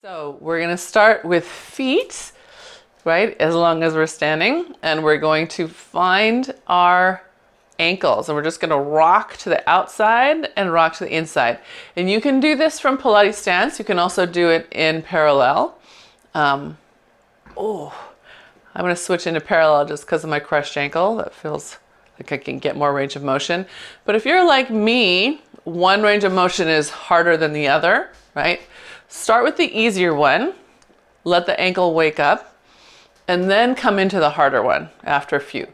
So we're going to start with feet, right, as long as we're standing, and we're going to find our ankles, and we're just going to rock to the outside and rock to the inside. And you can do this from Pilates stance. You can also do it in parallel. I'm going to switch into parallel just because of my crushed ankle. That feels like I can get more range of motion. But if you're like me, one range of motion is harder than the other, right? Start with the easier one, let the ankle wake up, and then come into the harder one after a few.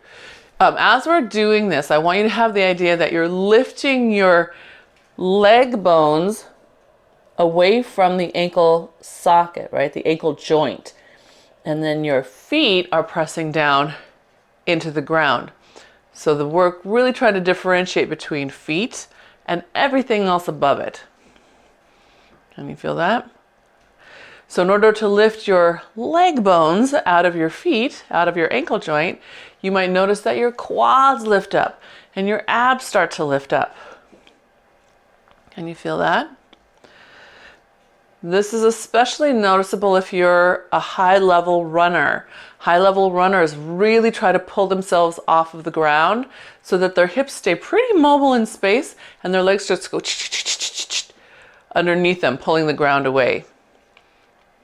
As we're doing this, I want you to have the idea that you're lifting your leg bones away from the ankle socket, right? The ankle joint. And then your feet are pressing down into the ground. So the work really try to differentiate between feet and everything else above it. Can you feel that? So in order to lift your leg bones out of your feet, out of your ankle joint, you might notice that your quads lift up and your abs start to lift up. Can you feel that? This is especially noticeable if you're a high-level runner. High-level runners really try to pull themselves off of the ground so that their hips stay pretty mobile in space and their legs just go underneath them, pulling the ground away.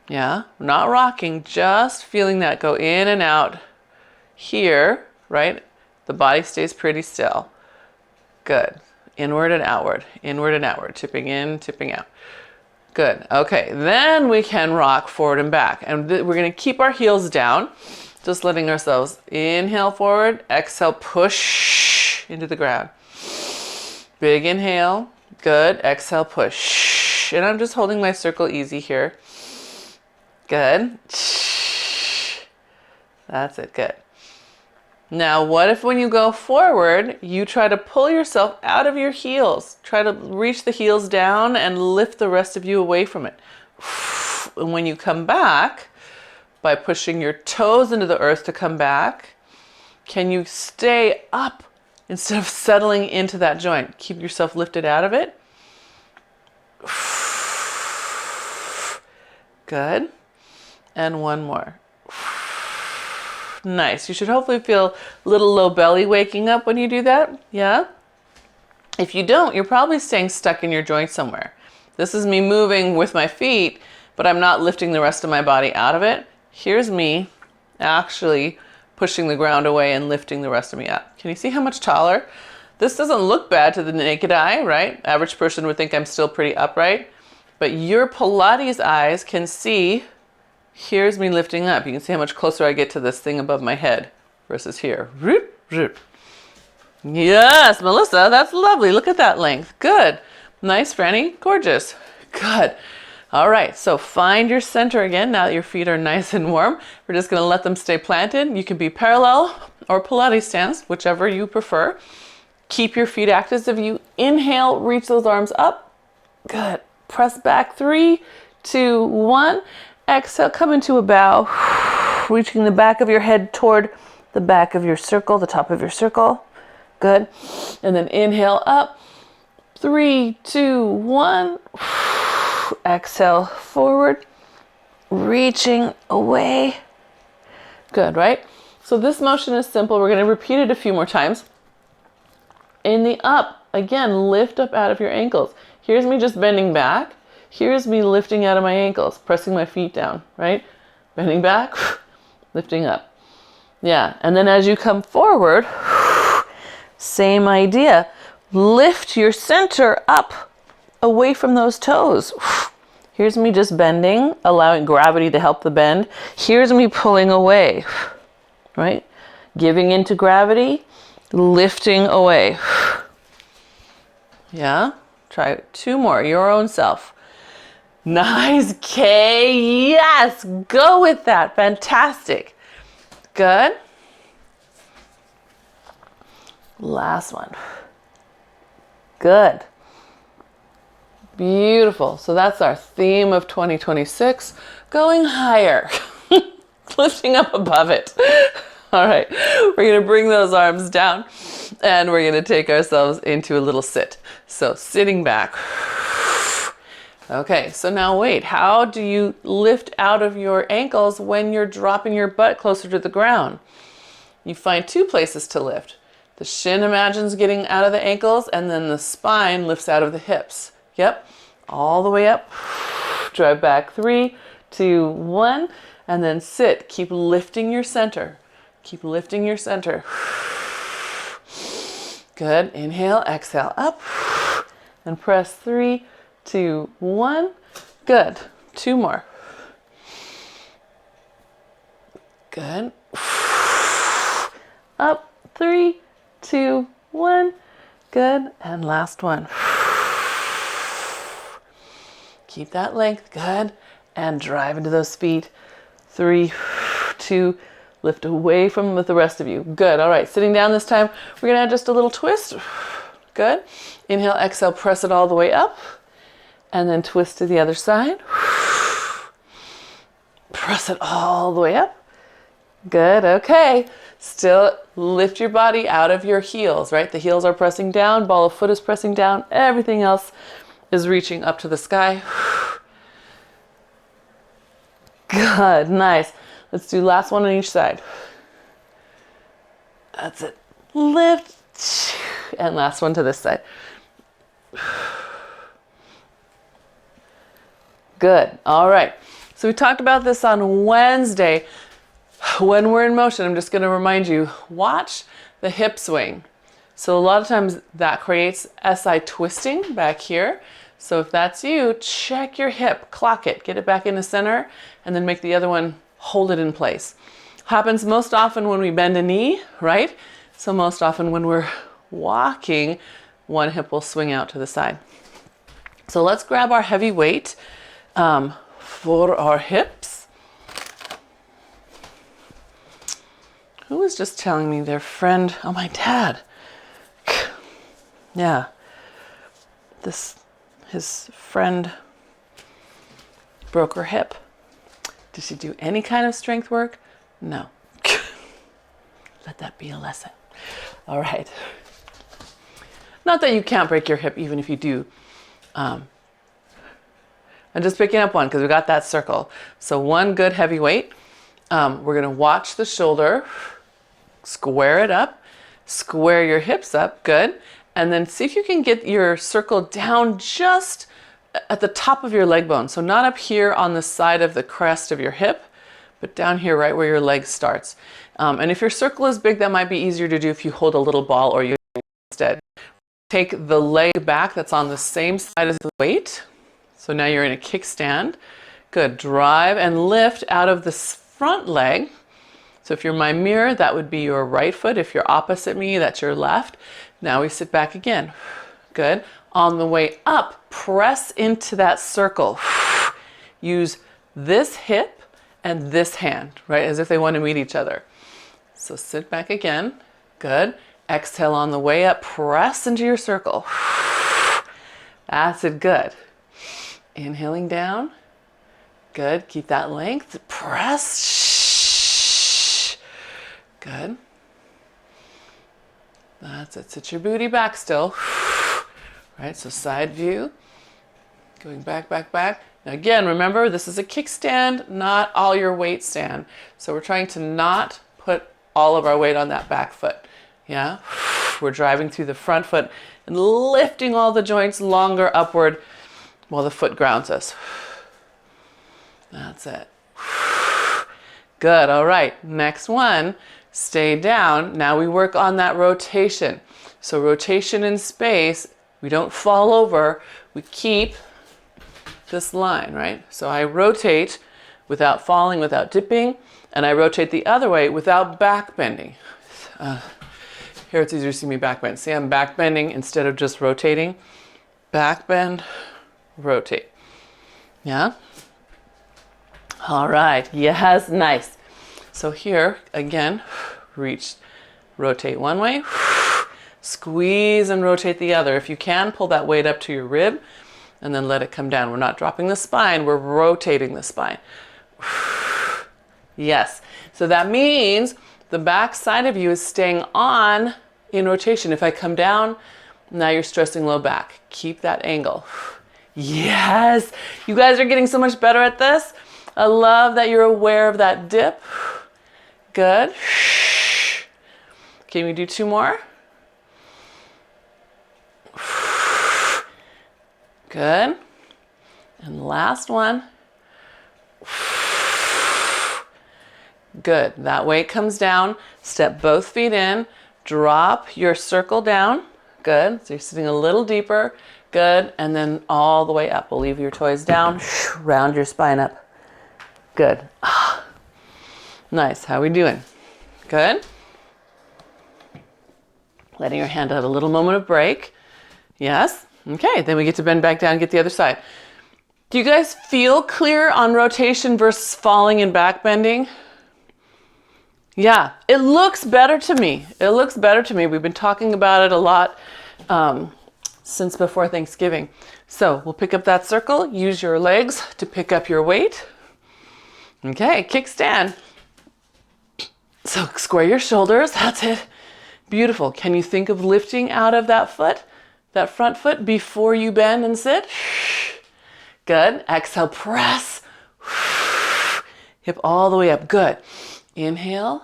Yeah, not rocking, just feeling that go in and out here, right? The body stays pretty still. Good. Inward and outward, tipping in, tipping out. Good. Okay, then we can rock forward and back. And we're going to keep our heels down, just letting ourselves inhale forward, exhale, push into the ground. Big inhale. Good. Exhale, push. And I'm just holding my circle easy here. Good. That's it. Good. Now, what if when you go forward, you try to pull yourself out of your heels? Try to reach the heels down and lift the rest of you away from it. And when you come back, by pushing your toes into the earth to come back, can you stay up instead of settling into that joint? Keep yourself lifted out of it. Good. And one more. Nice. You should hopefully feel a little low belly waking up when you do that. Yeah? If you don't, you're probably staying stuck in your joint somewhere. This is me moving with my feet, but I'm not lifting the rest of my body out of it. Here's me actually pushing the ground away and lifting the rest of me up. Can you see how much taller? This doesn't look bad to the naked eye, right? Average person would think I'm still pretty upright, but your Pilates eyes can see. Here's me lifting up. You can see how much closer I get to this thing above my head versus here. Yes, Melissa, that's lovely. Look at that length. Good. Nice, Franny. Gorgeous. Good. All right, so find your center again. Now that your feet are nice and warm, we're just going to let them stay planted. You can be parallel or Pilates stance, whichever you prefer. Keep your feet active. If you inhale, reach those arms up. Good. Press back. 3, 2, 1. Exhale, come into a bow, reaching the back of your head toward the back of your circle, the top of your circle. Good. And then inhale up. 3, 2, 1. Exhale forward, reaching away. Good, right? So this motion is simple. We're going to repeat it a few more times. In the up, again, lift up out of your ankles. Here's me just bending back. Here's me lifting out of my ankles, pressing my feet down, right? Bending back, lifting up. Yeah, and then as you come forward, same idea. Lift your center up away from those toes. Here's me just bending, allowing gravity to help the bend. Here's me pulling away, right? Giving into gravity, lifting away. Yeah, try 2 more, your own self. Nice, Kay. Yes, go with that. Fantastic. Good. Last one. Good. Beautiful. So that's our theme of 2026, going higher, lifting up above it. All right, we're going to bring those arms down and we're going to take ourselves into a little sit. So sitting back. Okay, so now wait, how do you lift out of your ankles when you're dropping your butt closer to the ground? You find two places to lift. The shin imagines getting out of the ankles, and then the spine lifts out of the hips. Yep, all the way up. Drive back, 3, 2, 1, and then sit. Keep lifting your center. Keep lifting your center. Good. Inhale, exhale, up, and press 3, 2, 1. Good. 2 more. Good. Up, 3, 2, 1. Good. And last one. Keep that length. Good. And drive into those feet. 3, 2, lift away from with the rest of you. Good. All right. Sitting down this time, we're going to add just a little twist. Good. Inhale, exhale, press it all the way up. And then twist to the other side. Press it all the way up. Good. Okay. Still lift your body out of your heels, right? The heels are pressing down, ball of foot is pressing down. Everything else is reaching up to the sky. Good. Nice. Let's do last one on each side. That's it. Lift. And last one to this side. Good. All right. So we talked about this on Wednesday. When we're in motion, I'm just going to remind you, watch the hip swing. So a lot of times that creates SI twisting back here. So if that's you, check your hip, clock it, get it back into center, and then make the other one hold it in place. Happens most often when we bend a knee, right? So most often when we're walking, one hip will swing out to the side. So let's grab our heavy weight for our hips. Who was just telling me their friend? Oh, my dad. Yeah. His friend broke her hip. Did she do any kind of strength work? No. Let that be a lesson. All right. Not that you can't break your hip even if you do. I'm just picking up one because we got that circle. So one good heavy weight. We're going to watch the shoulder. Square it up. Square your hips up. Good. And then see if you can get your circle down just at the top of your leg bone. So not up here on the side of the crest of your hip, but down here right where your leg starts. And if your circle is big, that might be easier to do if you hold a little ball or you instead. Take the leg back that's on the same side as the weight. So now you're in a kickstand. Good. Drive and lift out of this front leg. So if you're my mirror, that would be your right foot. If you're opposite me, that's your left. Now we sit back again. Good. On the way up, press into that circle. Use this hip and this hand, right? As if they want to meet each other. So sit back again. Good. Exhale on the way up. Press into your circle. That's it. Good. Inhaling down. Good. Keep that length. Press. Good. That's it. Sit your booty back still. Right, so side view. Going back, back, back. Now again, remember, this is a kickstand, not all your weight stand. So we're trying to not put all of our weight on that back foot. Yeah? We're driving through the front foot and lifting all the joints longer upward while the foot grounds us. That's it. Good. All right. Next one. Stay down. Now we work on that rotation. So rotation in space, we don't fall over. We keep this line, right? So I rotate without falling, without dipping, and I rotate the other way without back bending. Here it's easier to see me back bend. See, I'm back bending instead of just rotating. Back bend, rotate. Yeah? All right. Yes, nice. So here, again, reach, rotate one way, squeeze and rotate the other. If you can, pull that weight up to your rib and then let it come down. We're not dropping the spine, we're rotating the spine. Yes. So that means the back side of you is staying on in rotation. If I come down, now you're stressing low back. Keep that angle. Yes. You guys are getting so much better at this. I love that you're aware of that dip. Good. Can we do 2 more? Good. And last one. Good. That weight comes down. Step both feet in. Drop your circle down. Good. So you're sitting a little deeper. Good. And then all the way up. We'll leave your toes down. Round your spine up. Good. Nice. How are we doing? Good. Letting your hand have a little moment of break. Yes. Okay. Then we get to bend back down and get the other side. Do you guys feel clear on rotation versus falling and back bending? Yeah, it looks better to me. It looks better to me. We've been talking about it a lot since before Thanksgiving. So we'll pick up that circle. Use your legs to pick up your weight. Okay, kickstand. So square your shoulders. That's it. Beautiful. Can you think of lifting out of that foot, that front foot, before you bend and sit? Good. Exhale, press. Hip all the way up. Good. Inhale.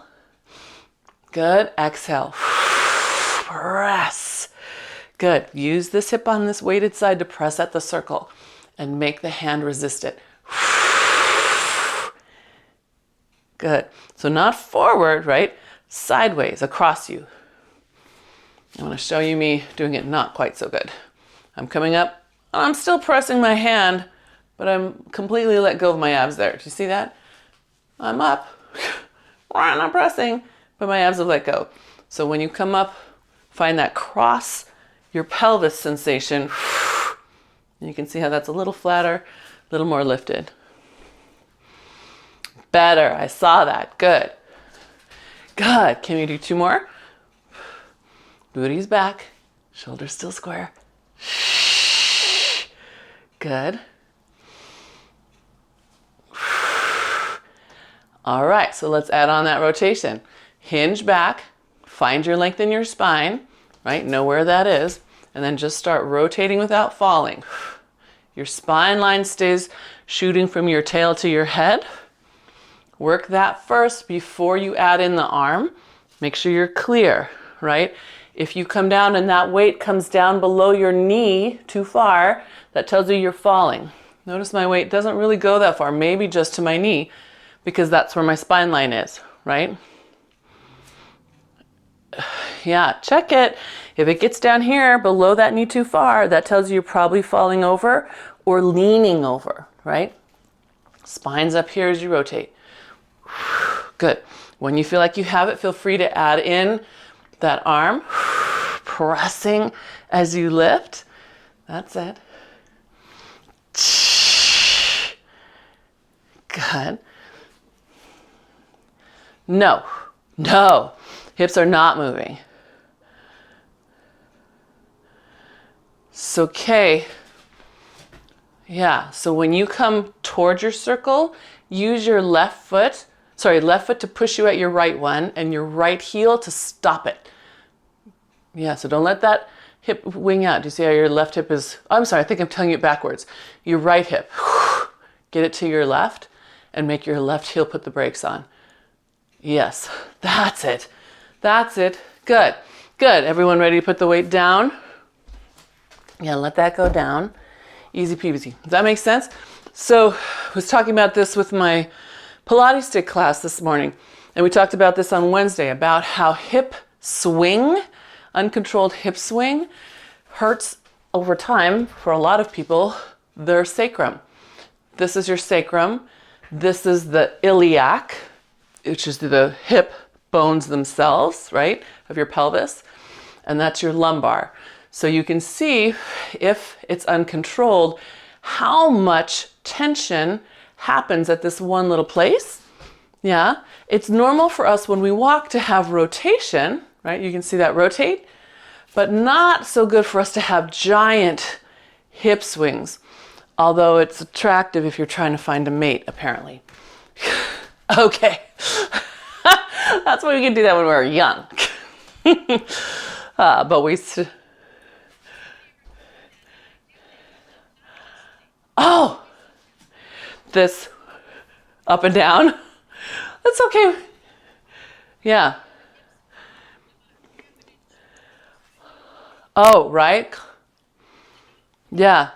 Good. Exhale. Press. Good. Use this hip on this weighted side to press at the circle and make the hand resist it. Good. So not forward, right? Sideways across you. I want to show you me doing it not quite so good. I'm coming up. I'm still pressing my hand, but I'm completely let go of my abs there. Do you see that? I'm up. I'm not pressing, but my abs have let go. So when you come up, find that cross your pelvis sensation. You can see how that's a little flatter, a little more lifted. Better. I saw that. Good. Good. Can we do 2 more? Booty's back. Shoulders still square. Good. All right, so let's add on that rotation. Hinge back, find your length in your spine, right? Know where that is, and then just start rotating without falling. Your spine line stays shooting from your tail to your head. Work that first before you add in the arm. Make sure you're clear, right? If you come down and that weight comes down below your knee too far, that tells you you're falling. Notice my weight doesn't really go that far, maybe just to my knee, because that's where my spine line is, right? Yeah, check it. If it gets down here below that knee too far, that tells you you're probably falling over or leaning over, right? Spine's up here as you rotate. Good. When you feel like you have it, feel free to add in that arm, pressing as you lift. That's it. Good. No, no, hips are not moving. It's okay. Yeah, so when you come towards your circle, use your left foot to push you at your right one and your right heel to stop it. Yeah, so don't let that hip wing out. Do you see how your left hip is, I'm sorry, I think I'm telling you it backwards. Your right hip, get it to your left and make your left heel put the brakes on. Yes, that's it. That's it. Good, good. Everyone ready to put the weight down? Yeah, let that go down. Easy peasy. Does that make sense? So I was talking about this with my Pilates stick class this morning, and we talked about this on Wednesday about how hip swing, uncontrolled hip swing, hurts over time for a lot of people their sacrum. This is your sacrum. This is the iliac, which is the hip bones themselves, right, of your pelvis, and that's your lumbar. So you can see if it's uncontrolled, how much tension happens at this one little place. Yeah, it's normal for us when we walk to have rotation, right? You can see that rotate, but not so good for us to have giant hip swings, although it's attractive if you're trying to find a mate, apparently. Okay, that's why we can do that when we're young. But we... Oh, this up and down. That's okay. Yeah. Oh, right. Yeah.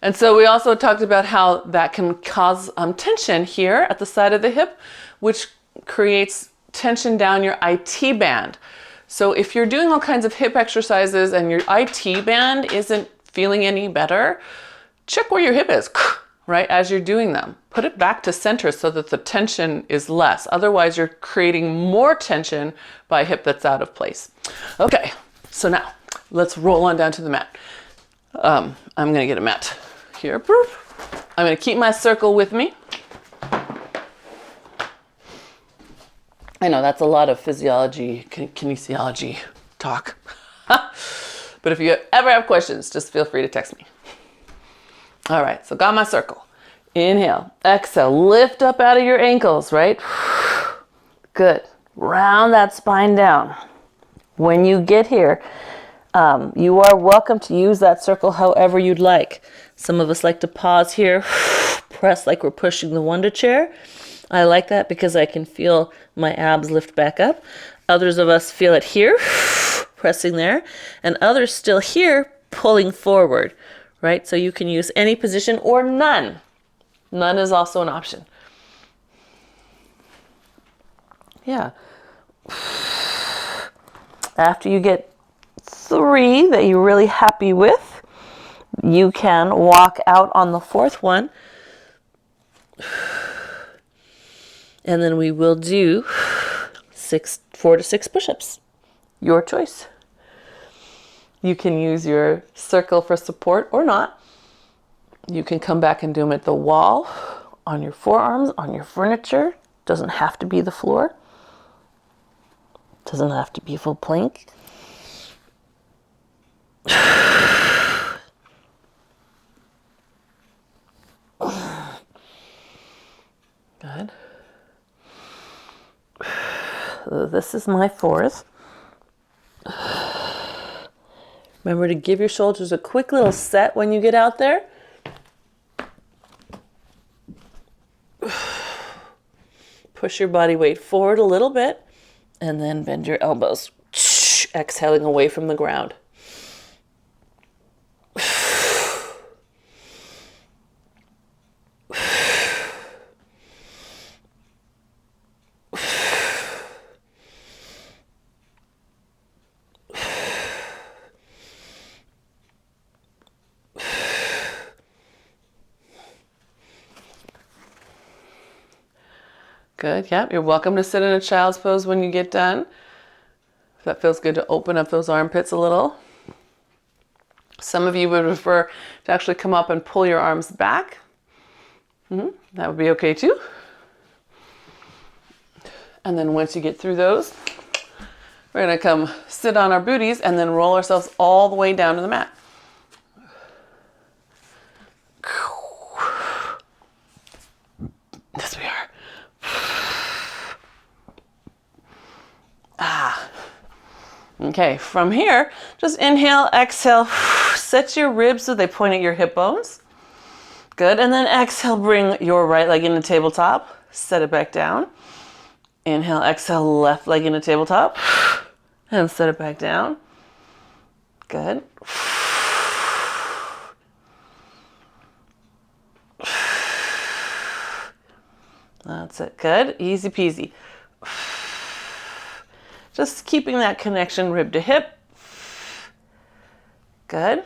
And so we also talked about how that can cause tension here at the side of the hip, which creates tension down your IT band. So if you're doing all kinds of hip exercises and your IT band isn't feeling any better, check where your hip is, right, as you're doing them. Put it back to center so that the tension is less. Otherwise, you're creating more tension by a hip that's out of place. Okay, so now let's roll on down to the mat. I'm gonna get a mat here. I'm gonna keep my circle with me. I know that's a lot of physiology, kinesiology talk. But if you ever have questions, just feel free to text me. All right, so got my circle. Inhale, exhale, lift up out of your ankles, right? Good. Round that spine down. When you get here, you are welcome to use that circle however you'd like. Some of us like to pause here, press like we're pushing the Wonder chair. I like that because I can feel my abs lift back up. Others of us feel it here, pressing there, and others still here, pulling forward, right? So you can use any position or none. None is also an option. Yeah. After you get 3 that you're really happy with, you can walk out on the 4th one. And then we will do 4 to 6 push-ups. Your choice. You can use your circle for support or not. You can come back and do them at the wall, on your forearms, on your furniture. Doesn't have to be the floor. Doesn't have to be full plank. Good. This is my 4th. Remember to give your shoulders a quick little set when you get out there. Push your body weight forward a little bit and then bend your elbows, exhaling away from the ground. Good, yep. You're welcome to sit in a child's pose when you get done. If that feels good to open up those armpits a little. Some of you would prefer to actually come up and pull your arms back. That would be okay too. And then once you get through those, we're gonna come sit on our booties and then roll ourselves all the way down to the mat. Yes, we are. Okay, from here, just inhale, exhale, set your ribs so they point at your hip bones. Good, and then exhale, bring your right leg into tabletop, set it back down. Inhale, exhale, left leg into tabletop, and set it back down. Good. That's it, good, easy peasy. Just keeping that connection rib to hip. Good.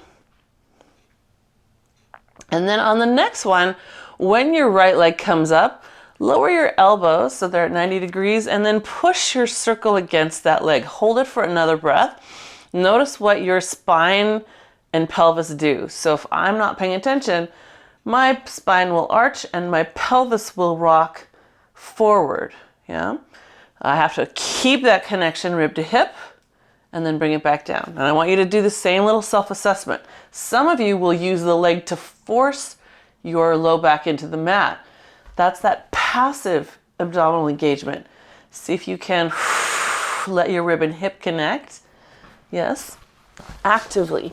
And then on the next one, when your right leg comes up, lower your elbows so they're at 90 degrees and then push your circle against that leg. Hold it for another breath. Notice what your spine and pelvis do. So if I'm not paying attention, my spine will arch and my pelvis will rock forward. Yeah. I have to keep that connection rib to hip and then bring it back down. And I want you to do the same little self-assessment. Some of you will use the leg to force your low back into the mat. That's that passive abdominal engagement. See if you can let your rib and hip connect. Yes, actively.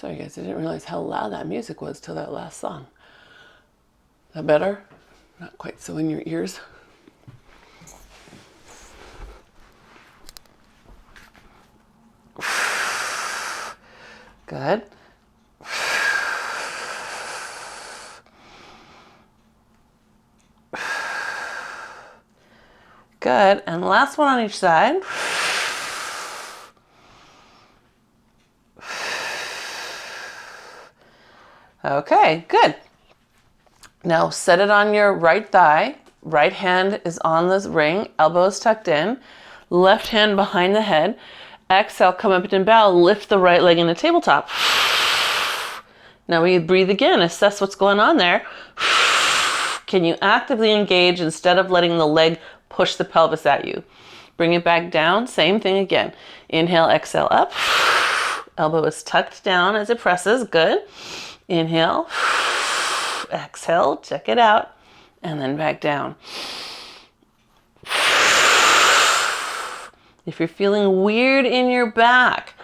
Sorry guys, I didn't realize how loud that music was till that last song. Is that better? Not quite so in your ears. Good. Good. And last one on each side. Okay, good. Now set it on your right thigh. Right hand is on the ring, elbows tucked in, left hand behind the head. Exhale, come up and bow, lift the right leg in the tabletop. Now we breathe again, assess what's going on there. Can you actively engage instead of letting the leg push the pelvis at you? Bring it back down, same thing again. Inhale, exhale, up. Elbow is tucked down as it presses, good. Inhale, exhale, check it out, and then back down. If you're feeling weird in your back,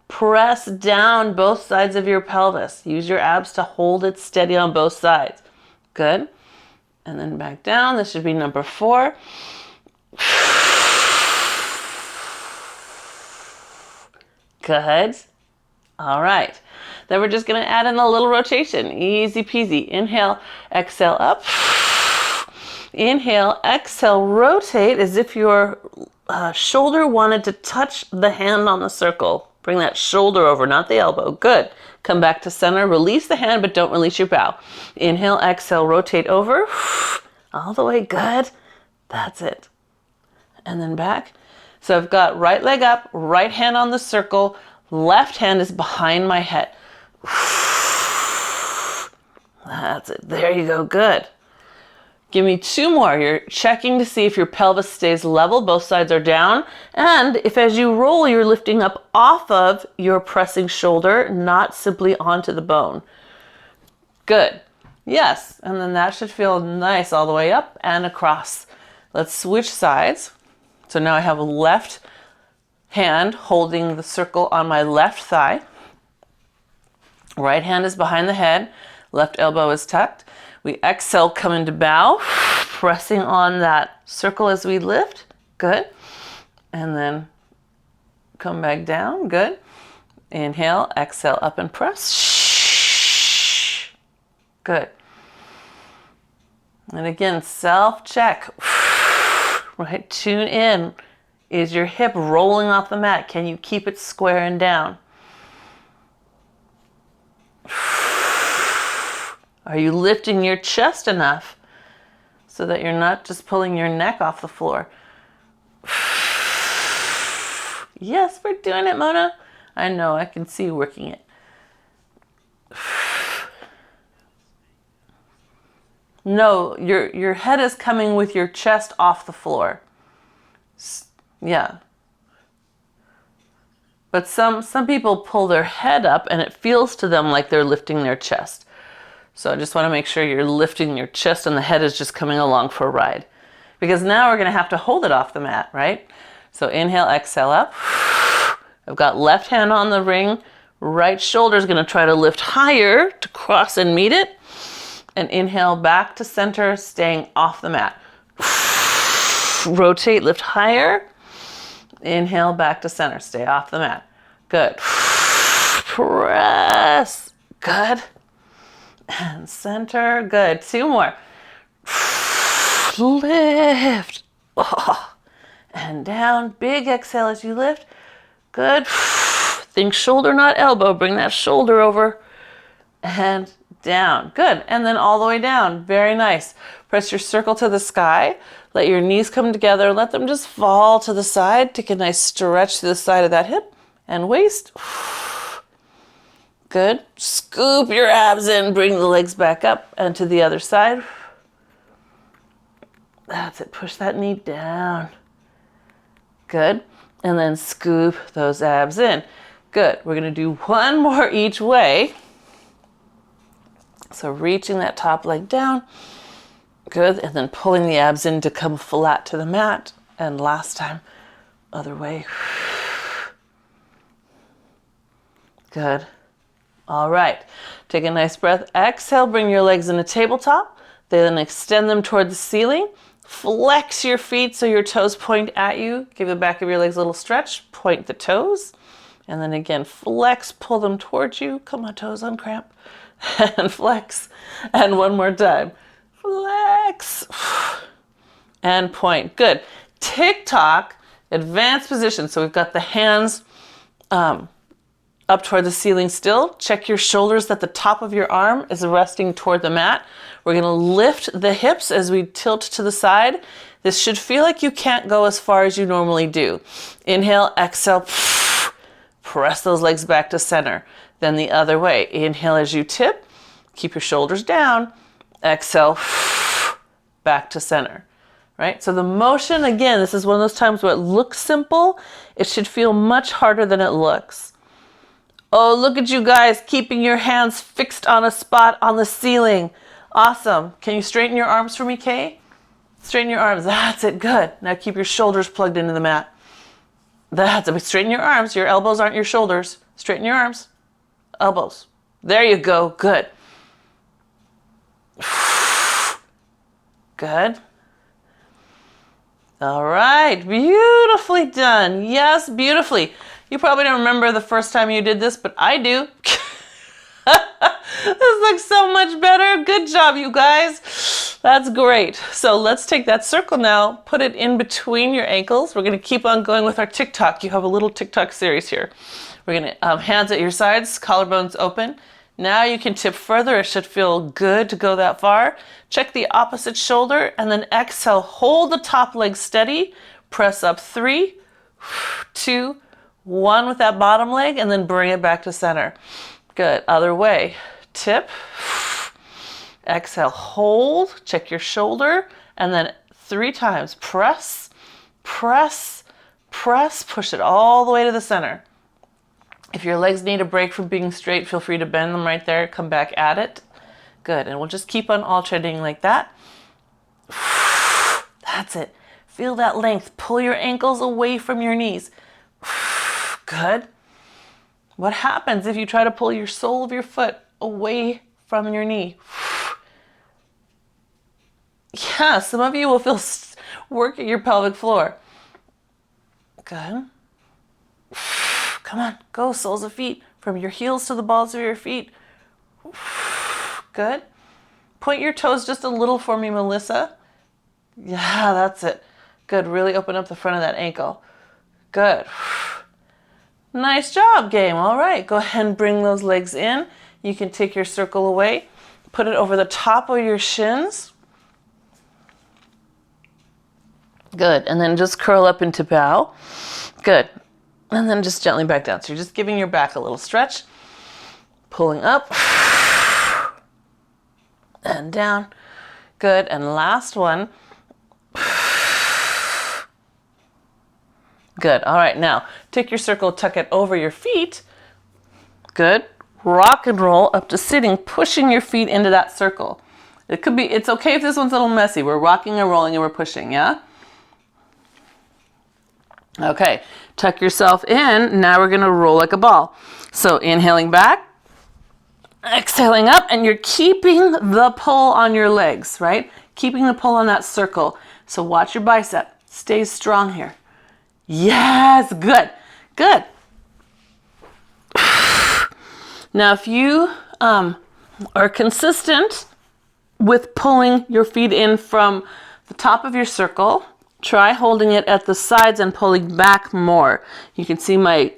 press down both sides of your pelvis. Use your abs to hold it steady on both sides. Good. And then back down. This should be number 4. Good. All right. Then we're just going to add in a little rotation. Easy peasy. Inhale, exhale, up. Inhale, exhale, rotate as if your shoulder wanted to touch the hand on the circle. Bring that shoulder over, not the elbow. Good. Come back to center. Release the hand, but don't release your bow. Inhale, exhale, rotate over. All the way. Good. That's it. And then back. So I've got right leg up, right hand on the circle, left hand is behind my head. That's it. There you go. Good. Give me 2 more. You're checking to see if your pelvis stays level, both sides are down, and if as you roll, you're lifting up off of your pressing shoulder, not simply onto the bone. Good. Yes, and then that should feel nice all the way up and across. Let's switch sides. So now I have a left hand holding the circle on my left thigh. Right hand is behind the head. Left elbow is tucked. We exhale, come into bow, pressing on that circle as we lift. Good. And then come back down. Good. Inhale, exhale, up and press. Good. And again, self-check. Right, tune in. Is your hip rolling off the mat? Can you keep it square and down? Are you lifting your chest enough so that you're not just pulling your neck off the floor? Yes, we're doing it, Mona. I know, I can see you working it. No, your head is coming with your chest off the floor. Yeah. But some people pull their head up and it feels to them like they're lifting their chest. So I just want to make sure you're lifting your chest and the head is just coming along for a ride. Because now we're going to have to hold it off the mat, right? So inhale, exhale up. I've got left hand on the ring. Right shoulder is going to try to lift higher to cross and meet it. And inhale back to center, staying off the mat. Rotate, lift higher. Inhale back to center, stay off the mat. Good. Press. Good. And center. Good. 2 more. Lift. Oh. And down. Big exhale as you lift. Good. Think shoulder, not elbow. Bring that shoulder over. And down. Good. And then all the way down. Very nice. Press your circle to the sky. Let your knees come together. Let them just fall to the side. Take a nice stretch to the side of that hip and waist. Good. Scoop your abs in. Bring the legs back up and to the other side. That's it. Push that knee down. Good. And then scoop those abs in. Good. We're going to do 1 more each way. So reaching that top leg down. Good. And then pulling the abs in to come flat to the mat. And last time, other way. Good. All right, take a nice breath. Exhale, bring your legs in a tabletop. Then extend them toward the ceiling. Flex your feet so your toes point at you. Give the back of your legs a little stretch. Point the toes. And then again, flex, pull them towards you. Come on, toes, uncramp. And flex. And one more time. Flex. And point. Good. Tick-tock, advanced position. So we've got the hands up toward the ceiling still. Check your shoulders that the top of your arm is resting toward the mat. We're going to lift the hips as we tilt to the side. This should feel like you can't go as far as you normally do. Inhale, exhale, press those legs back to center. Then the other way. Inhale as you tip, keep your shoulders down. Exhale, back to center. Right? So the motion, again, this is one of those times where it looks simple. It should feel much harder than it looks. Oh, look at you guys keeping your hands fixed on a spot on the ceiling. Awesome. Can you straighten your arms for me, Kay? Straighten your arms. That's it. Good. Now keep your shoulders plugged into the mat. That's it. Straighten your arms. Your elbows aren't your shoulders. Straighten your arms. Elbows. There you go. Good. Good. All right. Beautifully done. Yes, beautifully. You probably don't remember the first time you did this, but I do. This looks so much better. Good job, you guys. That's great. So let's take that circle now, put it in between your ankles. We're going to keep on going with our tick-tock. You have a little tick-tock series here. We're going to hands at your sides, collarbones open. Now you can tip further. It should feel good to go that far. Check the opposite shoulder and then exhale. Hold the top leg steady. Press up 3, 2, 1 with that bottom leg and then bring it back to center. Good. Other way. Tip. Exhale. Hold. Check your shoulder and then 3 times. Press, press, press. Push it all the way to the center. If your legs need a break from being straight, feel free to bend them right there. Come back at it. Good. And we'll just keep on alternating like that. That's it. Feel that length. Pull your ankles away from your knees. Good. What happens if you try to pull your sole of your foot away from your knee? Yeah, some of you will feel work at your pelvic floor. Good. Come on, go, soles of feet, from your heels to the balls of your feet. Good. Point your toes just a little for me, Melissa. Yeah, that's it. Good, really open up the front of that ankle. Good. Nice job, game. All right, go ahead and bring those legs in. You can take your circle away, put it over the top of your shins. Good, and then just curl up into bow. Good. And then just gently back down. So you're just giving your back a little stretch. Pulling up. And down. Good. And last one. Good. All right. Now, take your circle, tuck it over your feet. Good. Rock and roll up to sitting, pushing your feet into that circle. It's okay if this one's a little messy. We're rocking and rolling and we're pushing, yeah? Okay, tuck yourself in. Now we're gonna roll like a ball. So inhaling back, exhaling up, and you're keeping the pull on your legs, right? Keeping the pull on that circle. So watch your bicep. Stay strong here. Yes, good, good. Now if you are consistent with pulling your feet in from the top of your circle, try holding it at the sides and pulling back more. You can see my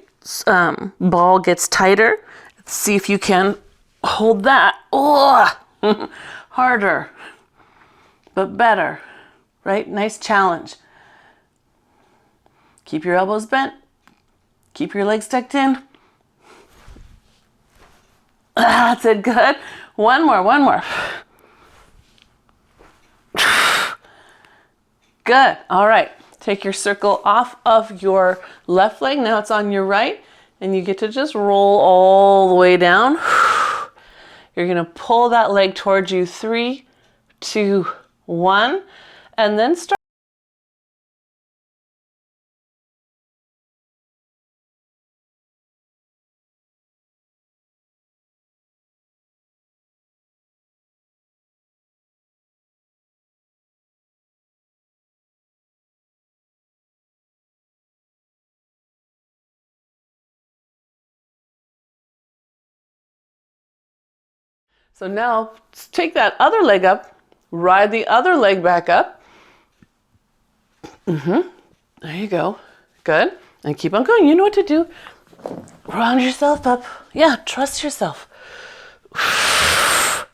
ball gets tighter. Let's see if you can hold that. Oh, harder, but better, right? Nice challenge. Keep your elbows bent. Keep your legs tucked in. That's it, good. One more, one more. Good. All right. Take your circle off of your left leg. Now it's on your right. And you get to just roll all the way down. You're going to pull that leg towards you. 3, 2, 1. And then start. So now take that other leg up, ride the other leg back up. There you go. Good. And keep on going. You know what to do. Round yourself up. Yeah, trust yourself.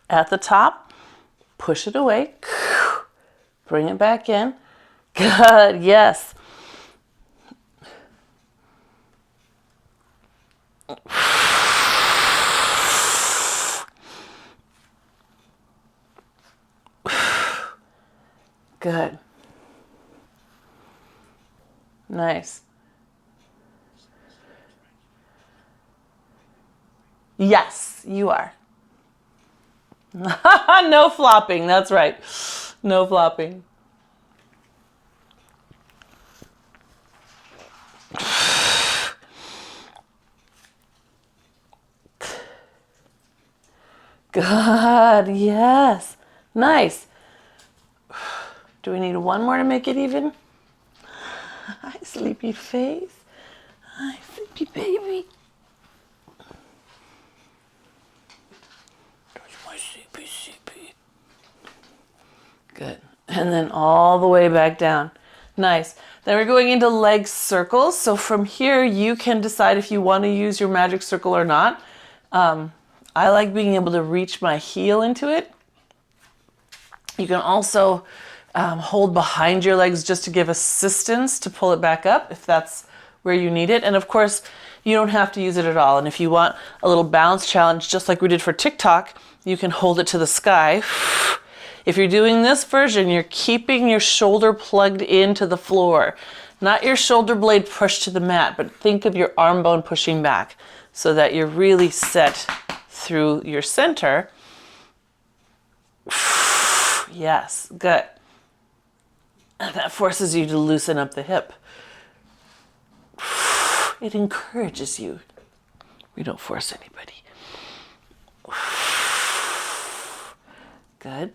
At the top, push it away. Bring it back in. Good. Yes. Good. Nice. Yes, you are. No flopping. That's right. No flopping. Good. Yes. Nice. Do we need one more to make it even? Hi, sleepy face. Hi, sleepy baby. That's my sleepy. Good. And then all the way back down. Nice. Then we're going into leg circles. So from here, you can decide if you want to use your magic circle or not. I like being able to reach my heel into it. You can also hold behind your legs just to give assistance to pull it back up if that's where you need it. And of course, you don't have to use it at all. And if you want a little balance challenge, just like we did for TikTok, you can hold it to the sky. If you're doing this version, you're keeping your shoulder plugged into the floor, not your shoulder blade pushed to the mat, but think of your arm bone pushing back so that you're really set through your center. Yes, good. And that forces you to loosen up the hip. It encourages you. We don't force anybody. Good.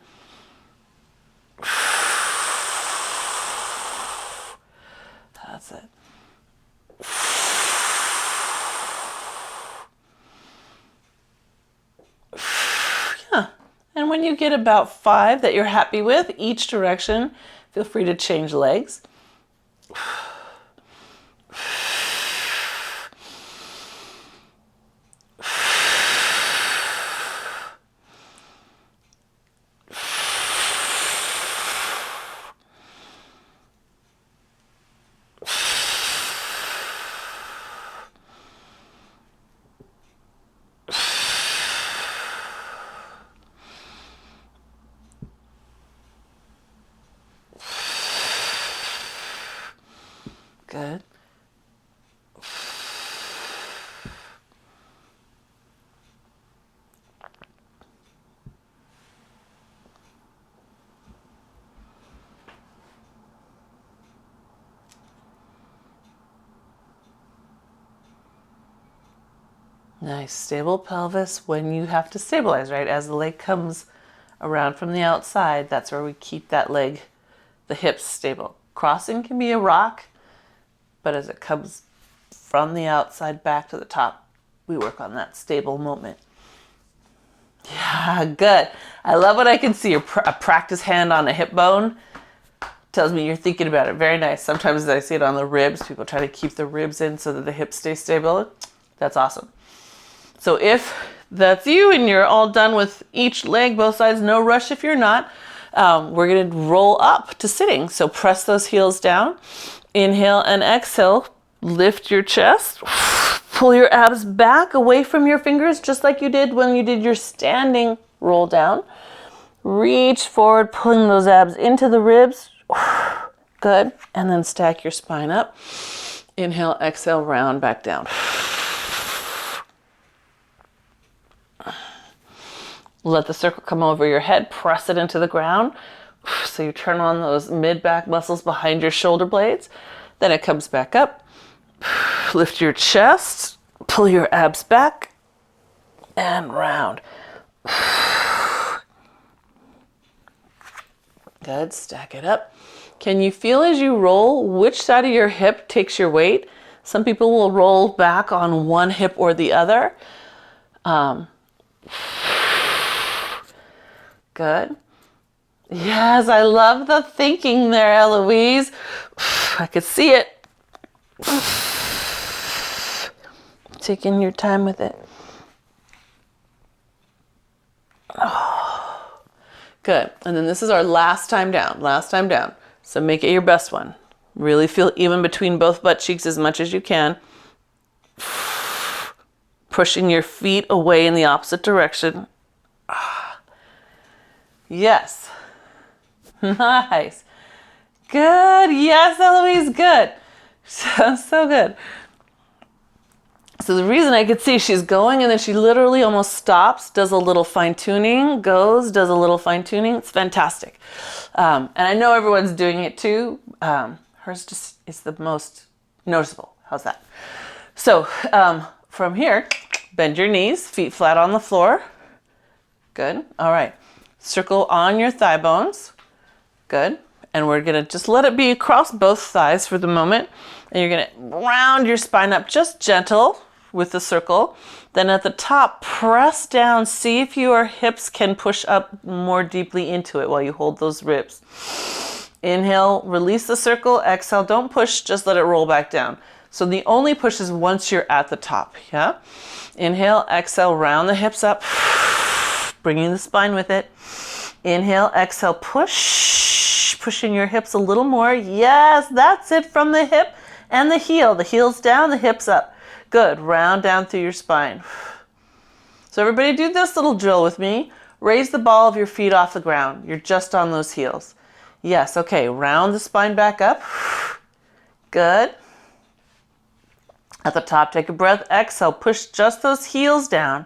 That's it. Yeah. And when you get about 5 that you're happy with each direction, feel free to change legs. Good. Nice. Stable pelvis when you have to stabilize, right? As the leg comes around from the outside, that's where we keep that leg, the hips stable. Crossing can be a rock, but as it comes from the outside back to the top, we work on that stable moment. Yeah, good. I love what I can see. A practice hand on a hip bone tells me you're thinking about it. Very nice. Sometimes I see it on the ribs. People try to keep the ribs in so that the hips stay stable. That's awesome. So if that's you and you're all done with each leg, both sides, no rush if you're not. We're going to roll up to sitting. So press those heels down. Inhale and exhale. Lift your chest. Pull your abs back away from your fingers, just like you did when you did your standing roll down. Reach forward, pulling those abs into the ribs. Good. And then stack your spine up. Inhale, exhale, round back down. Let the circle come over your head. Press it into the ground. So you turn on those mid-back muscles behind your shoulder blades. Then it comes back up. Lift your chest. Pull your abs back. And round. Good. Stack it up. Can you feel as you roll which side of your hip takes your weight? Some people will roll back on one hip or the other. Good. Yes, I love the thinking there, Eloise. I could see it. Taking your time with it. Oh, good. And then this is our last time down. Last time down. So make it your best one. Really feel even between both butt cheeks as much as you can. Pushing your feet away in the opposite direction. Yes. Nice. Good. Yes, Eloise. Good. So good. So the reason I could see she's going and then she literally almost stops, does a little fine tuning, goes, does a little fine tuning. It's fantastic. And I know everyone's doing it too. Hers just is the most noticeable. How's that? So from here, bend your knees, feet flat on the floor. Good. All right. Circle on your thigh bones. Good. And we're going to just let it be across both thighs for the moment. And you're going to round your spine up just gentle with the circle. Then at the top, press down. See if your hips can push up more deeply into it while you hold those ribs. Inhale, release the circle. Exhale, don't push, just let it roll back down. So the only push is once you're at the top, yeah? Inhale, exhale, round the hips up, bringing the spine with it. Inhale, exhale, push, pushing your hips a little more. Yes, that's it from the hip and the heel. The heel's down, the hips up. Good, round down through your spine. So everybody do this little drill with me. Raise the ball of your feet off the ground. You're just on those heels. Yes, okay, round the spine back up. Good. At the top, take a breath, exhale, push just those heels down.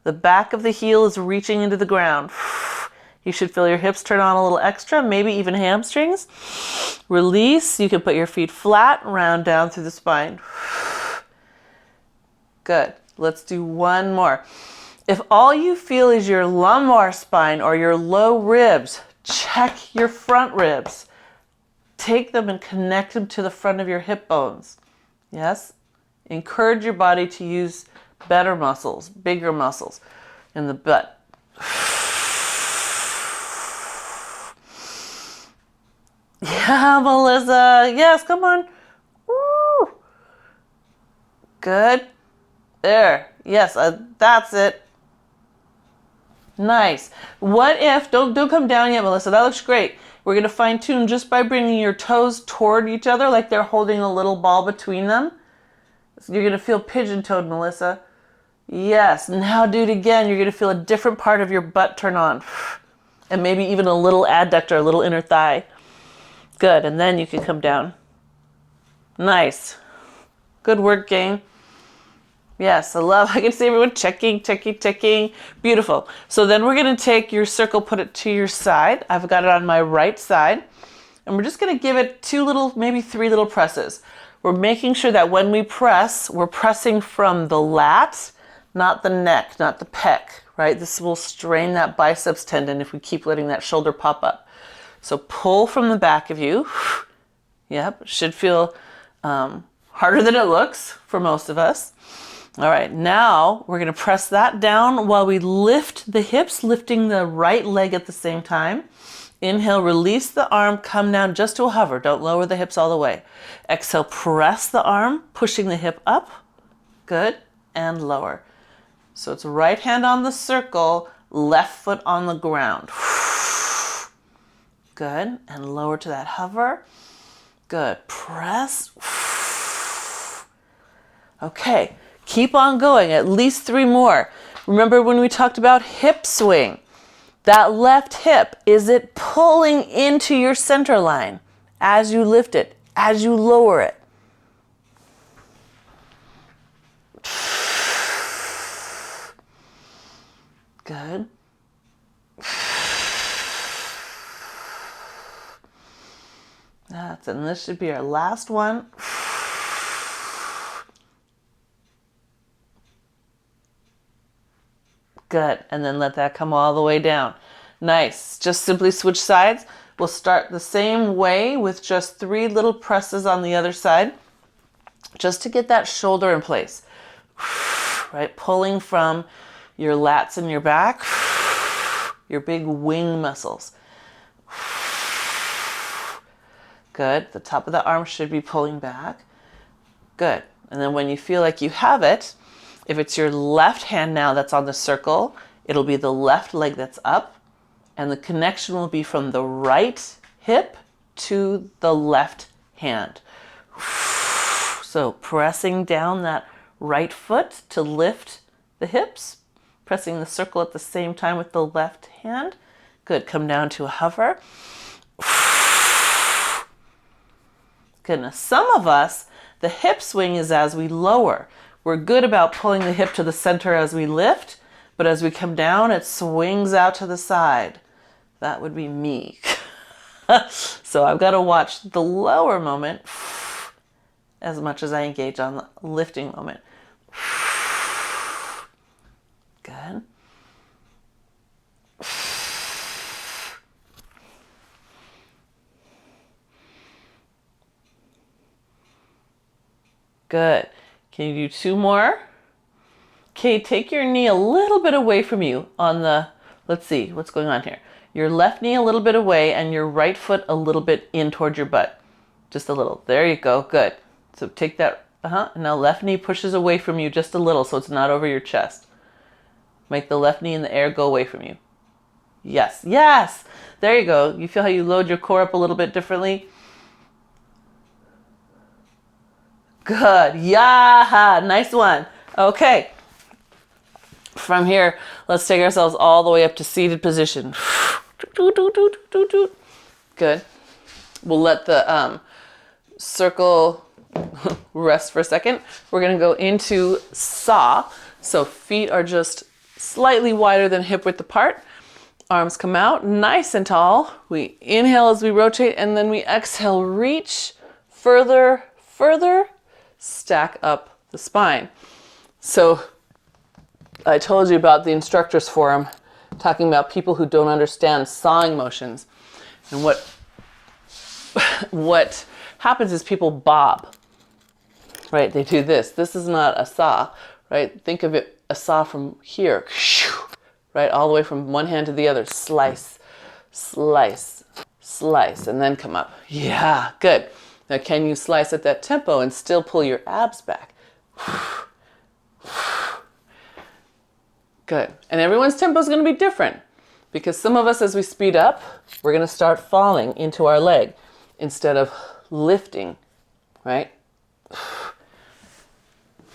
The back of the heel is reaching into the ground. You should feel your hips turn on a little extra, maybe even hamstrings. Release, you can put your feet flat, round down through the spine. Good, let's do one more. If all you feel is your lumbar spine or your low ribs, check your front ribs. Take them and connect them to the front of your hip bones. Yes? Encourage your body to use better muscles, bigger muscles in the butt. Yeah, Melissa. Yes, come on. Woo. Good. There. Yes, that's it. Nice. What if, don't come down yet, Melissa. That looks great. We're going to fine tune just by bringing your toes toward each other like they're holding a little ball between them. You're going to feel pigeon-toed, Melissa. Yes. Now do it again. You're going to feel a different part of your butt turn on. And maybe even a little adductor, a little inner thigh. Good. And then you can come down. Nice. Good work, gang. Yes, I can see everyone checking. Beautiful. So then we're going to take your circle, put it to your side. I've got it on my right side. And we're just going to give it maybe three little presses. We're making sure that when we press, we're pressing from the lat, not the neck, not the pec, right? This will strain that biceps tendon if we keep letting that shoulder pop up. So pull from the back of you. Yep, should feel harder than it looks for most of us. All right, now we're going to press that down while we lift the hips, lifting the right leg at the same time. Inhale, release the arm, come down just to a hover. Don't lower the hips all the way. Exhale, press the arm, pushing the hip up. Good, and lower. So it's right hand on the circle, left foot on the ground. Good, and lower to that hover. Good, press. Okay, keep on going, at least 3 more. Remember when we talked about hip swing? That left hip, is it pulling into your center line as you lift it, as you lower it? Good. And this should be our last one. Good, and then let that come all the way down. Nice, just simply switch sides. We'll start the same way with just 3 little presses on the other side, just to get that shoulder in place, right? Pulling from your lats and your back. your big wing muscles. Good. The top of the arm should be pulling back. Good. And then when you feel like you have it, if it's your left hand now that's on the circle, it'll be the left leg that's up, and the connection will be from the right hip to the left hand. So pressing down that right foot to lift the hips, pressing the circle at the same time with the left hand. Good. Come down to a hover. Goodness. Some of us, the hip swing is as we lower. We're good about pulling the hip to the center as we lift, but as we come down, it swings out to the side. That would be me. So I've got to watch the lower moment as much as I engage on the lifting moment. Good. Good. Can you do 2 more? Okay, take your knee a little bit away from you on the, let's see, what's going on here? Your left knee a little bit away and your right foot a little bit in towards your butt. Just a little. There you go. Good. So take that, and now left knee pushes away from you just a little so it's not over your chest. Make the left knee in the air go away from you. Yes, yes. There you go. You feel how you load your core up a little bit differently? Good. Yeah, nice one. Okay. From here, let's take ourselves all the way up to seated position. Good. We'll let the circle rest for a second. We're going to go into saw. So feet are just slightly wider than hip width apart. Arms come out nice and tall. We inhale as we rotate, and then we exhale, reach further, further, stack up the spine. So I told you about the instructors forum, talking about people who don't understand sawing motions. And what happens is people bob, right? They do this. This is not a saw, right? Think of it, a saw from here, right? All the way from one hand to the other. Slice, slice, slice, and then come up. Yeah, good. Now, can you slice at that tempo and still pull your abs back? Good. And everyone's tempo is going to be different, because some of us, as we speed up, we're going to start falling into our leg instead of lifting, right?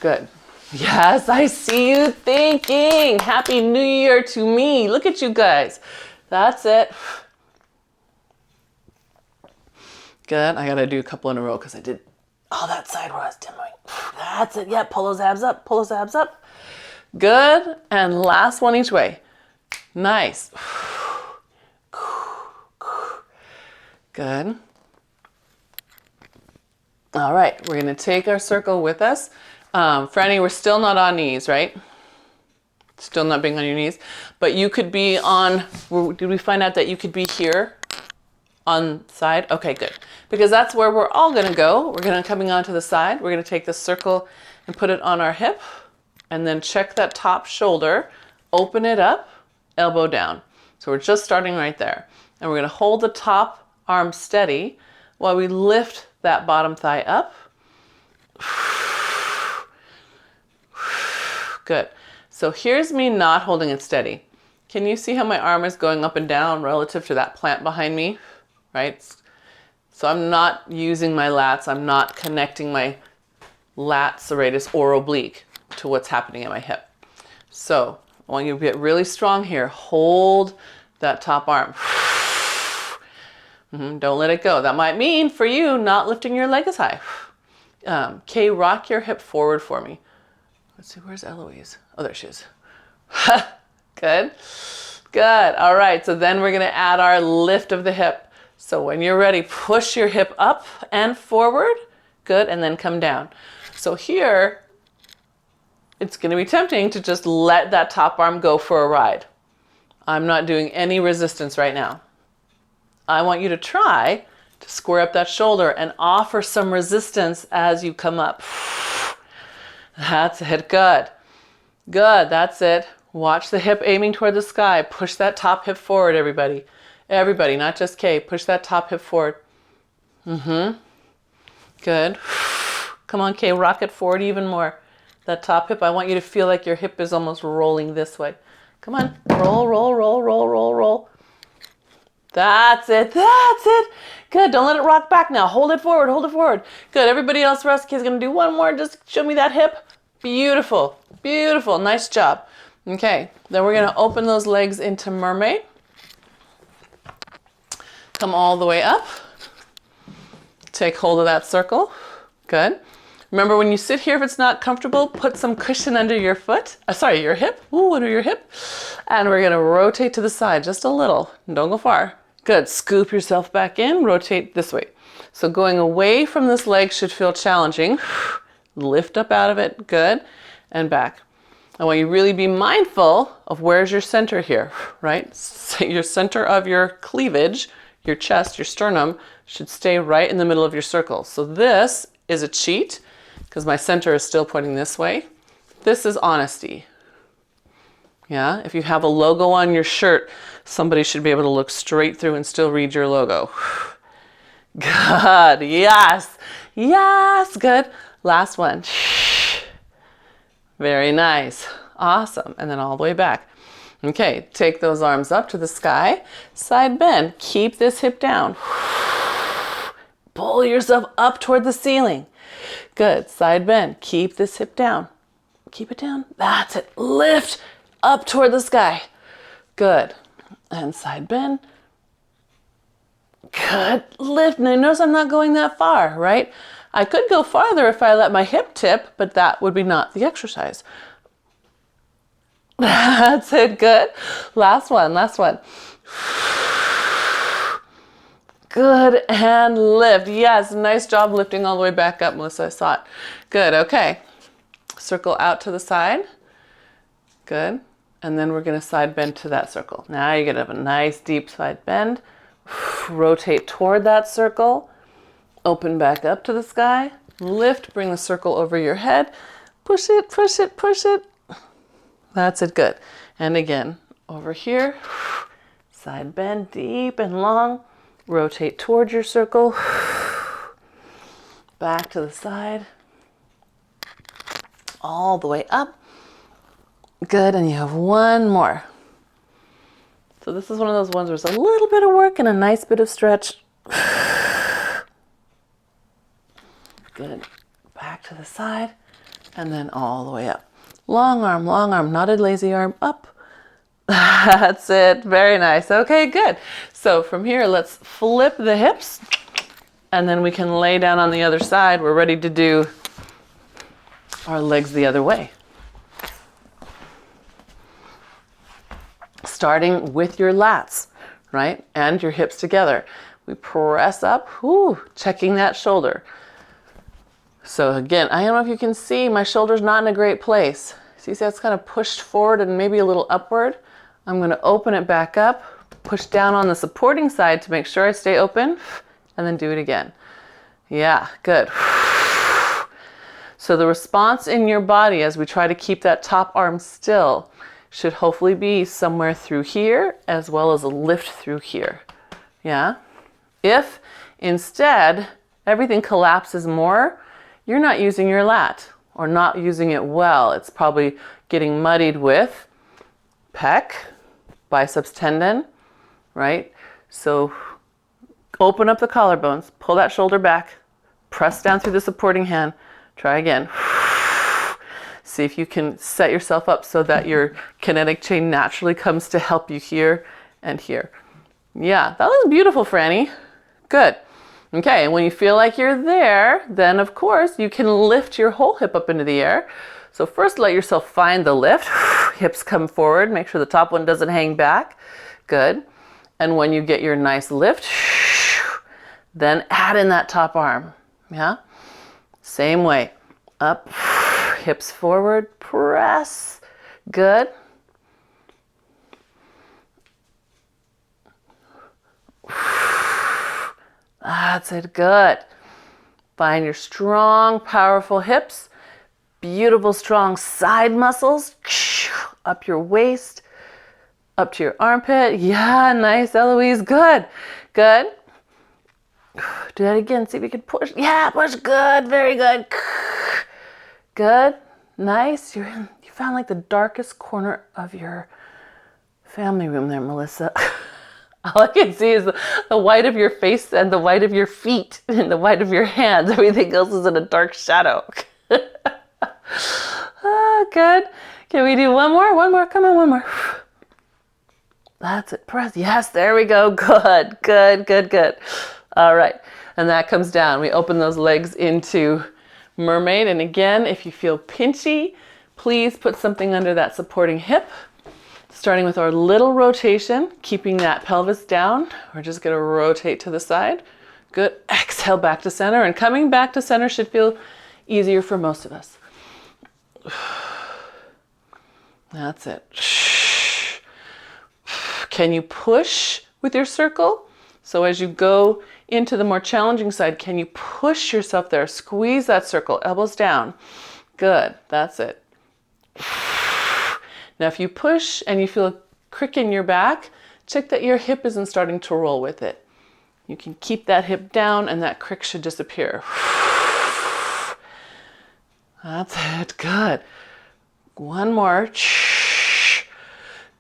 Good. Yes, I see you thinking. Happy New Year to me. Look at you guys. That's it. Good. I got to do a couple in a row because I did all that side where I was demoing. That's it. Yeah, pull those abs up. Pull those abs up. Good. And last one each way. Nice. Good. All right. We're going to take our circle with us. Franny, we're still not on knees, right? Still not being on your knees. But you could be on, did we find out that you could be here on side? Okay, good. Because that's where we're all going to go. We're going to coming onto the side. We're going to take the circle and put it on our hip. And then check that top shoulder, open it up, elbow down. So we're just starting right there. And we're going to hold the top arm steady while we lift that bottom thigh up. Good. So here's me not holding it steady. Can you see how my arm is going up and down relative to that plant behind me? Right? So I'm not using my lats. I'm not connecting my lat serratus or oblique to what's happening at my hip. So I want you to get really strong here. Hold that top arm. Don't let it go. That might mean for you not lifting your leg as high. Kay, rock your hip forward for me. Let's see, where's Eloise? Oh, there she is. Good. Good. All right. So then we're going to add our lift of the hip. So when you're ready, push your hip up and forward. Good. And then come down. So here, it's going to be tempting to just let that top arm go for a ride. I'm not doing any resistance right now. I want you to try to square up that shoulder and offer some resistance as you come up. That's it. Good. Good. That's it. Watch the hip aiming toward the sky. Push that top hip forward, everybody. Everybody, not just Kay. Push that top hip forward. Good. Come on, Kay, rock it forward even more. That top hip, I want you to feel like your hip is almost rolling this way. Come on, roll, roll, roll, roll, roll, roll. That's it, that's it. Good, don't let it rock back now. Hold it forward, hold it forward. Good, everybody else, rest. Kay's gonna do one more. Just show me that hip. Beautiful, beautiful, nice job. Okay, then we're gonna open those legs into mermaid. Come all the way up. Take hold of that circle. Good. Remember, when you sit here, if it's not comfortable, put some cushion under your foot. Your hip. Ooh, under your hip. And we're gonna rotate to the side just a little. Don't go far. Good. Scoop yourself back in. Rotate this way. So going away from this leg should feel challenging. Lift up out of it. Good. And back. I want you to really be mindful of where's your center here, right? So your center of your cleavage, your chest, your sternum, should stay right in the middle of your circle. So this is a cheat because my center is still pointing this way. This is honesty. Yeah, if you have a logo on your shirt, somebody should be able to look straight through and still read your logo. Good, yes, yes, good. Last one. Very nice, awesome. And then all the way back. Okay, take those arms up to the sky, side bend, keep this hip down. Pull yourself up toward the ceiling. Good, side bend, keep this hip down. Keep it down, that's it. Lift up toward the sky. Good, and side bend. Good, lift. Now notice I'm not going that far, right? I could go farther if I let my hip tip, but that would be not the exercise. That's it, good. Last one, last one. Good, and lift. Yes, nice job lifting all the way back up, Melissa, I saw it. Good, okay. Circle out to the side. Good, and then we're gonna side bend to that circle. Now you're gonna have a nice deep side bend. Rotate toward that circle. Open back up to the sky. Lift, bring the circle over your head. Push it, push it, push it. That's it, good. And again, over here, side bend, deep and long. Rotate towards your circle. Back to the side. All the way up. Good, and you have one more. So this is one of those ones where there's a little bit of work and a nice bit of stretch. Good. Back to the side, and then all the way up. Long arm, not a lazy arm, up. That's it, very nice. Okay, good. So from here, let's flip the hips, and then we can lay down on the other side. We're ready to do our legs the other way. Starting with your lats, right? And your hips together. We press up, checking that shoulder. So again, I don't know if you can see, my shoulder's not in a great place. See, that's kind of pushed forward and maybe a little upward. I'm gonna open it back up, push down on the supporting side to make sure I stay open, and then do it again. Yeah, good. So the response in your body as we try to keep that top arm still should hopefully be somewhere through here as well as a lift through here. Yeah? If instead everything collapses more, you're not using your lat or not using it well. It's probably getting muddied with pec, biceps tendon, right? So open up the collarbones, pull that shoulder back, press down through the supporting hand. Try again. See if you can set yourself up so that your kinetic chain naturally comes to help you here and here. Yeah, that was beautiful, Franny. Good. Okay, and when you feel like you're there, then of course you can lift your whole hip up into the air. So first let yourself find the lift. Hips come forward, make sure the top one doesn't hang back. Good. And when you get your nice lift, then add in that top arm. Yeah? Same way. Up, hips forward, press. Good. That's it, good. Find your strong, powerful hips, beautiful, strong side muscles. up your waist, up to your armpit. Yeah, nice, Eloise. Good, good. Do that again. See if you can push. Yeah, push. Good, very good. Good, nice. You found like the darkest corner of your family room there, Melissa. All I can see is the white of your face and the white of your feet and the white of your hands. Everything else is in a dark shadow. Good. Can we do one more? One more. Come on, one more. That's it. Press. Yes, there we go. Good, good, good, good. All right. And that comes down. We open those legs into mermaid. And again, if you feel pinchy, please put something under that supporting hip. Starting with our little rotation, keeping that pelvis down. We're just going to rotate to the side. Good. Exhale back to center. And coming back to center should feel easier for most of us. That's it. Can you push with your circle? So as you go into the more challenging side, can you push yourself there? Squeeze that circle, elbows down. Good. That's it. Now, if you push and you feel a crick in your back, check that your hip isn't starting to roll with it. You can keep that hip down and that crick should disappear. That's it. Good. One more.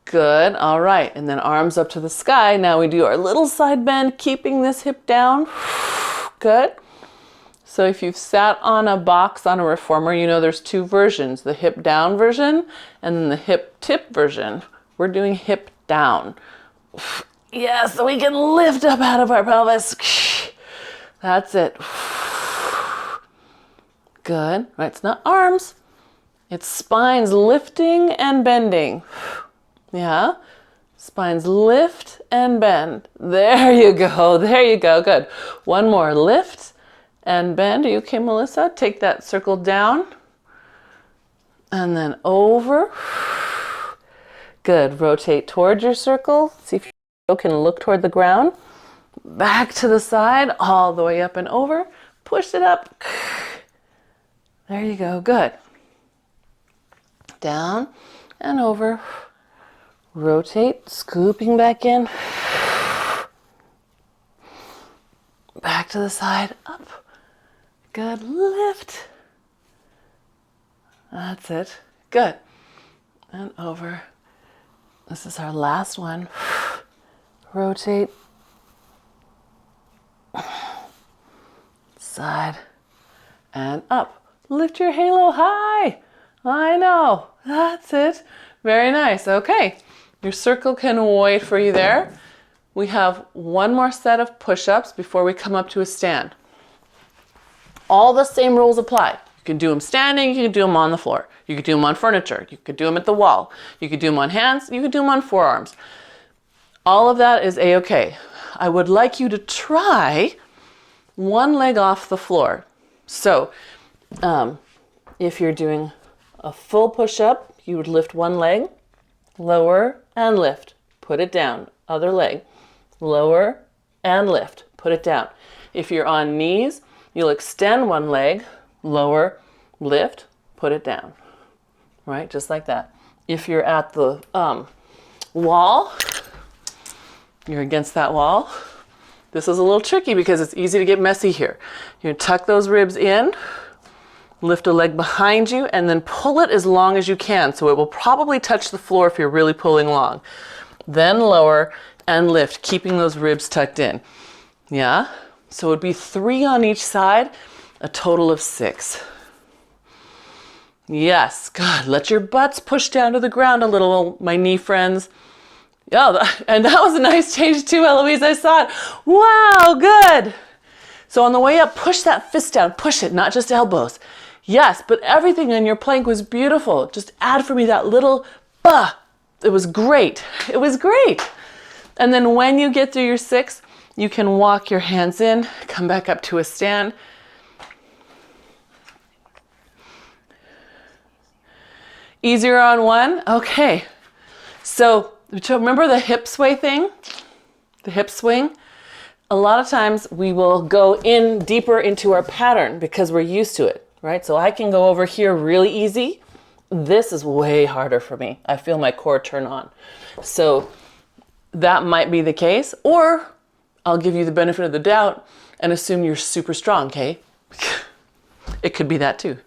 Good. All right. And then arms up to the sky. Now we do our little side bend, keeping this hip down. Good. So if you've sat on a box on a reformer, you know there's two versions, the hip down version and then the hip tip version. We're doing hip down. Yeah, so we can lift up out of our pelvis. That's it. Good. Right, it's not arms. It's spines lifting and bending. Yeah. Spines lift and bend. There you go. There you go. Good. One more. Lift and bend. Are you okay, Melissa? Take that circle down and then over. Good. Rotate toward your circle. See if you can look toward the ground. Back to the side, all the way up and over. Push it up. There you go. Good. Down and over. Rotate, scooping back in. Back to the side, up. Good, lift. That's it. Good. And over. This is our last one. Rotate. Side and up. Lift your halo high. I know. That's it. Very nice. Okay. Your circle can wait for you there. We have one more set of push-ups before we come up to a stand. All the same rules apply. You can do them standing, you can do them on the floor. You could do them on furniture. You could do them at the wall. You could do them on hands. You could do them on forearms. All of that is a-okay. I would like you to try one leg off the floor. So if you're doing a full push-up, you would lift one leg, lower and lift, put it down. Other leg, lower and lift, put it down. If you're on knees, you'll extend one leg, lower, lift, put it down. Right, just like that. If you're at the wall, you're against that wall. This is a little tricky because it's easy to get messy here. You tuck those ribs in, lift a leg behind you, and then pull it as long as you can. So it will probably touch the floor if you're really pulling long. Then lower and lift, keeping those ribs tucked in. Yeah? So it would be 3 on each side, a total of 6. Yes, good. Let your butts push down to the ground a little, my knee friends. Yeah, and that was a nice change too, Eloise. I saw it. Wow, good. So on the way up, push that fist down. Push it, not just elbows. Yes, but everything in your plank was beautiful. Just add for me that little bah. It was great. It was great. And then when you get through your 6, you can walk your hands in, come back up to a stand. Easier on one? Okay. So remember the hip sway thing? The hip swing? A lot of times we will go in deeper into our pattern because we're used to it, right? So I can go over here really easy This is way harder for me. I feel my core turn on. So that might be the case, or I'll give you the benefit of the doubt and assume you're super strong, okay? It could be that too.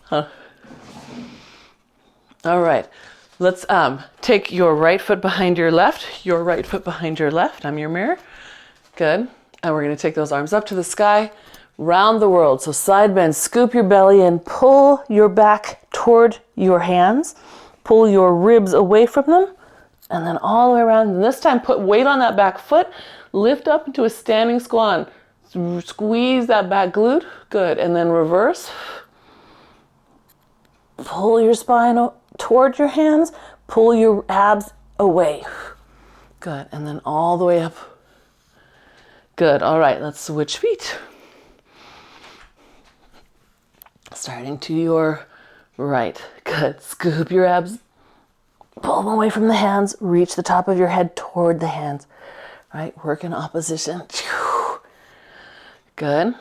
Huh. All right, let's take your right foot behind your left, your right foot behind your left. I'm your mirror. Good. And we're going to take those arms up to the sky, round the world. So side bend, scoop your belly and pull your back toward your hands. Pull your ribs away from them, and then all the way around. And this time put weight on that back foot, lift up into a standing squat. Squeeze that back glute. Good. And then reverse. Pull your spine toward your hands, pull your abs away. Good, and then all the way up. Good, all right, let's switch feet. Starting to your right. Good, scoop your abs, pull them away from the hands, reach the top of your head toward the hands. Right, work in opposition. Good.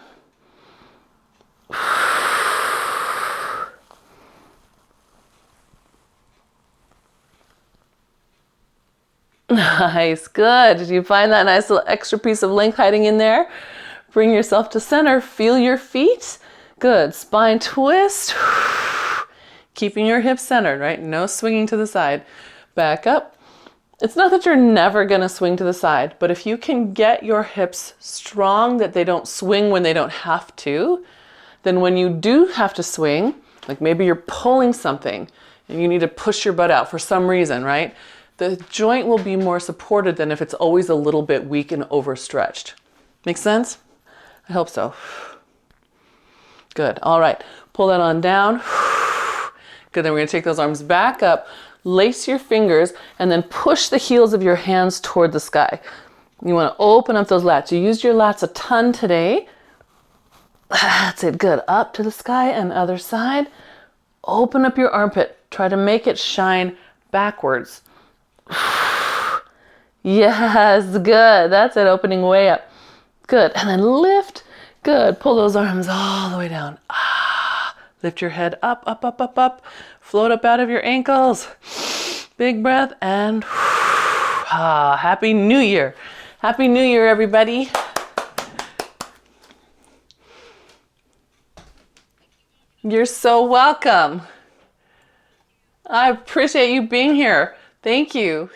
Nice, good. Did you find that nice little extra piece of length hiding in there? Bring yourself to center. Feel your feet. Good. Spine twist. Keeping your hips centered, right? No swinging to the side. Back up. It's not that you're never going to swing to the side, but if you can get your hips strong that they don't swing when they don't have to, then when you do have to swing, like maybe you're pulling something and you need to push your butt out for some reason, right? The joint will be more supported than if it's always a little bit weak and overstretched. Make sense? I hope so. Good. All right. Pull that on down. Good. Then we're going to take those arms back up, lace your fingers, and then push the heels of your hands toward the sky. You want to open up those lats. You used your lats a ton today. That's it. Good. Up to the sky and other side. Open up your armpit. Try to make it shine backwards. Yes, good. That's it, opening way up. Good, and then lift. Good, pull those arms all the way down. Lift your head up, up, up, up, up. Float up out of your ankles. Big breath, and Happy New Year. Happy New Year, everybody. You're so welcome. I appreciate you being here. Thank you.